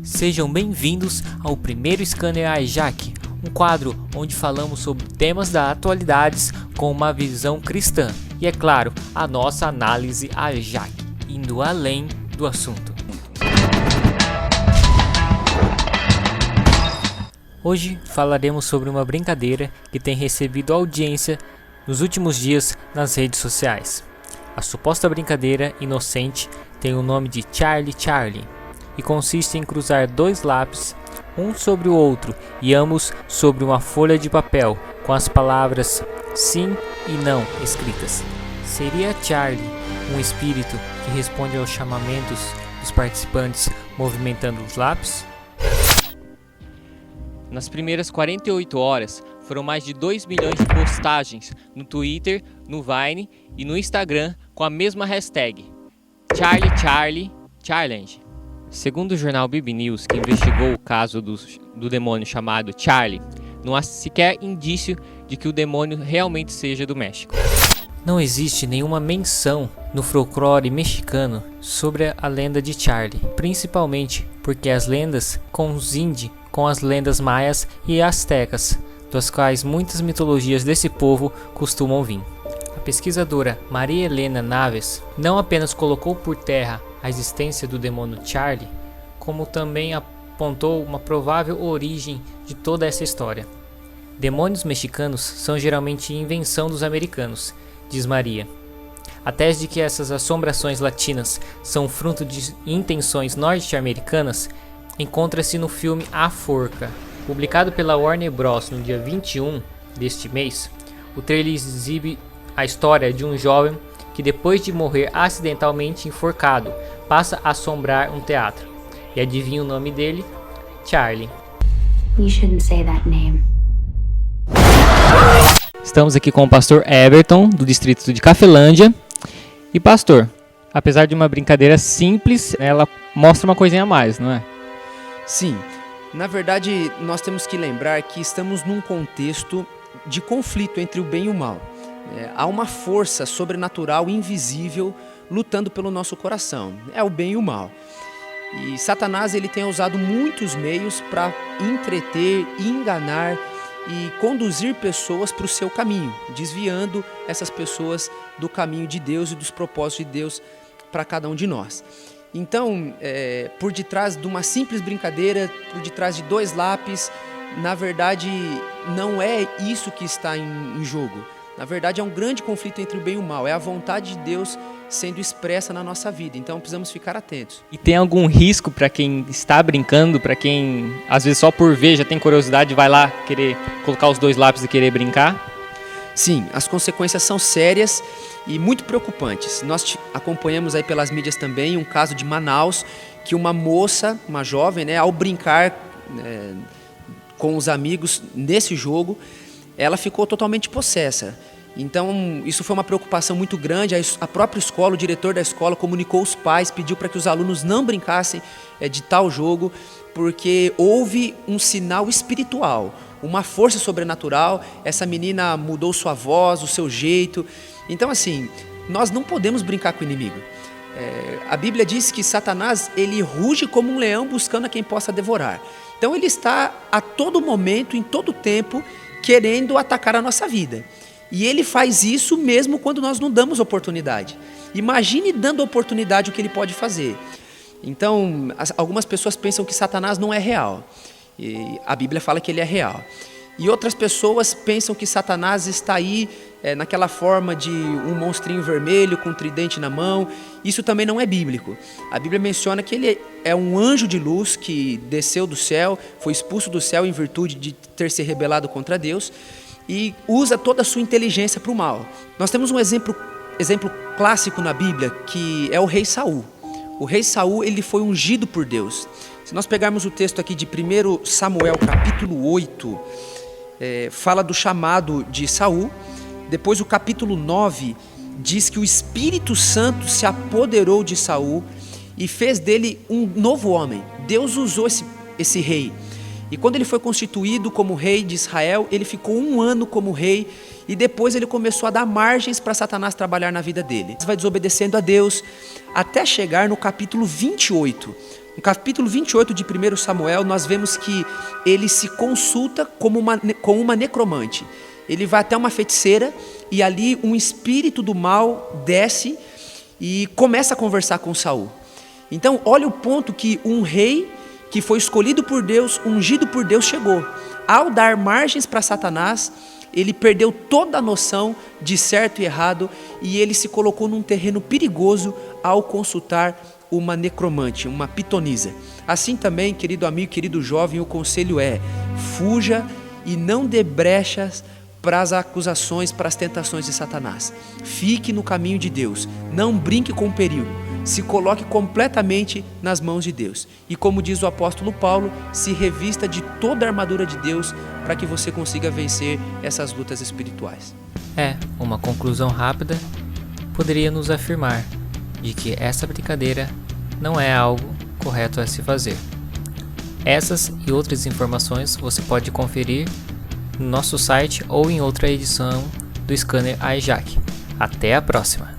Sejam bem-vindos ao primeiro Scanner Ajax, um quadro onde falamos sobre temas da atualidade com uma visão cristã e, é claro, a nossa análise Ajax, indo além do assunto. Hoje falaremos sobre uma brincadeira que tem recebido audiência nos últimos dias nas redes sociais. A suposta brincadeira inocente tem o nome de Charlie e consiste em cruzar dois lápis, um sobre o outro e ambos sobre uma folha de papel com as palavras sim e não escritas. Seria Charlie um espírito que responde aos chamamentos dos participantes movimentando os lápis? Nas primeiras 48 horas, foram mais de 2 milhões de postagens no Twitter, no Vine e no Instagram com a mesma hashtag Charlie Challenge. Segundo o jornal BB News, que investigou o caso do demônio chamado Charlie, não há sequer indício de que o demônio realmente seja do México. Não existe nenhuma menção no folclore mexicano sobre a lenda de Charlie, principalmente porque as lendas coincidem com as lendas maias e astecas, das quais muitas mitologias desse povo costumam vir. A pesquisadora Maria Helena Naves não apenas colocou por terra a existência do demônio Charlie, como também apontou uma provável origem de toda essa história. Demônios mexicanos são geralmente invenção dos americanos, diz Maria. A tese de que essas assombrações latinas são fruto de intenções norte-americanas encontra-se no filme A Forca, publicado pela Warner Bros. No dia 21 deste mês. O trailer exibe a história de um jovem que, depois de morrer acidentalmente enforcado, passa a assombrar um teatro. E adivinha o nome dele? Charlie. You shouldn't say that name. Estamos aqui com o pastor Everton, do distrito de Cafelândia. E pastor, apesar de uma brincadeira simples, ela mostra uma coisinha a mais, não é? Sim, na verdade nós temos que lembrar que estamos num contexto de conflito entre o bem e o mal. Há uma força sobrenatural invisível lutando pelo nosso coração, é o bem e o mal. E Satanás ele tem usado muitos meios para entreter, enganar e conduzir pessoas para o seu caminho, desviando essas pessoas do caminho de Deus e dos propósitos de Deus para cada um de nós. Então, por detrás de uma simples brincadeira, por detrás de dois lápis, na verdade não é isso que está em jogo. Na verdade é um grande conflito entre o bem e o mal, é a vontade de Deus sendo expressa na nossa vida, então precisamos ficar atentos. E tem algum risco para quem está brincando, para quem às vezes só por ver já tem curiosidade, vai lá querer colocar os dois lápis e querer brincar? Sim, as consequências são sérias e muito preocupantes. Nós acompanhamos aí pelas mídias também um caso de Manaus, que uma moça, uma jovem, ao brincar com os amigos nesse jogo, ela ficou totalmente possessa. Então, isso foi uma preocupação muito grande. A própria escola, o diretor da escola comunicou os pais, pediu para que os alunos não brincassem de tal jogo, porque houve um sinal espiritual, uma força sobrenatural. Essa menina mudou sua voz, o seu jeito. Então, assim, nós não podemos brincar com o inimigo. A Bíblia diz que Satanás, ele ruge como um leão buscando a quem possa devorar. Então, ele está a todo momento, em todo tempo, querendo atacar a nossa vida. E ele faz isso mesmo quando nós não damos oportunidade. Imagine dando oportunidade o que ele pode fazer. Então, algumas pessoas pensam que Satanás não é real. E a Bíblia fala que ele é real. E outras pessoas pensam que Satanás está aí naquela forma de um monstrinho vermelho com um tridente na mão. Isso também não é bíblico. A Bíblia menciona que ele é um anjo de luz que desceu do céu, foi expulso do céu em virtude de ter se rebelado contra Deus e usa toda a sua inteligência para o mal. Nós temos um exemplo clássico na Bíblia, que é o rei Saul. O rei Saul, ele foi ungido por Deus. Se nós pegarmos o texto aqui de 1 Samuel, capítulo 8, fala do chamado de Saul. Depois o capítulo 9 diz que o Espírito Santo se apoderou de Saul e fez dele um novo homem. Deus usou esse rei. E quando ele foi constituído como rei de Israel, ele ficou 1 ano como rei e depois ele começou a dar margens para Satanás trabalhar na vida dele. Ele vai desobedecendo a Deus até chegar no capítulo 28, No capítulo 28 de 1 Samuel, nós vemos que ele se consulta com uma necromante. Ele vai até uma feiticeira e ali um espírito do mal desce e começa a conversar com Saul. Então, olha o ponto que um rei que foi escolhido por Deus, ungido por Deus, chegou. Ao dar margens para Satanás, ele perdeu toda a noção de certo e errado e ele se colocou num terreno perigoso ao consultar uma necromante, uma pitonisa. Assim também, querido amigo, querido jovem, o conselho é: fuja e não dê brechas para as acusações, para as tentações de Satanás. Fique no caminho de Deus, não brinque com o perigo, se coloque completamente nas mãos de Deus. E como diz o apóstolo Paulo, se revista de toda a armadura de Deus para que você consiga vencer essas lutas espirituais. Uma conclusão rápida poderia nos afirmar de que essa brincadeira não é algo correto a se fazer. Essas e outras informações você pode conferir no nosso site ou em outra edição do Scanner iJack. Até a próxima!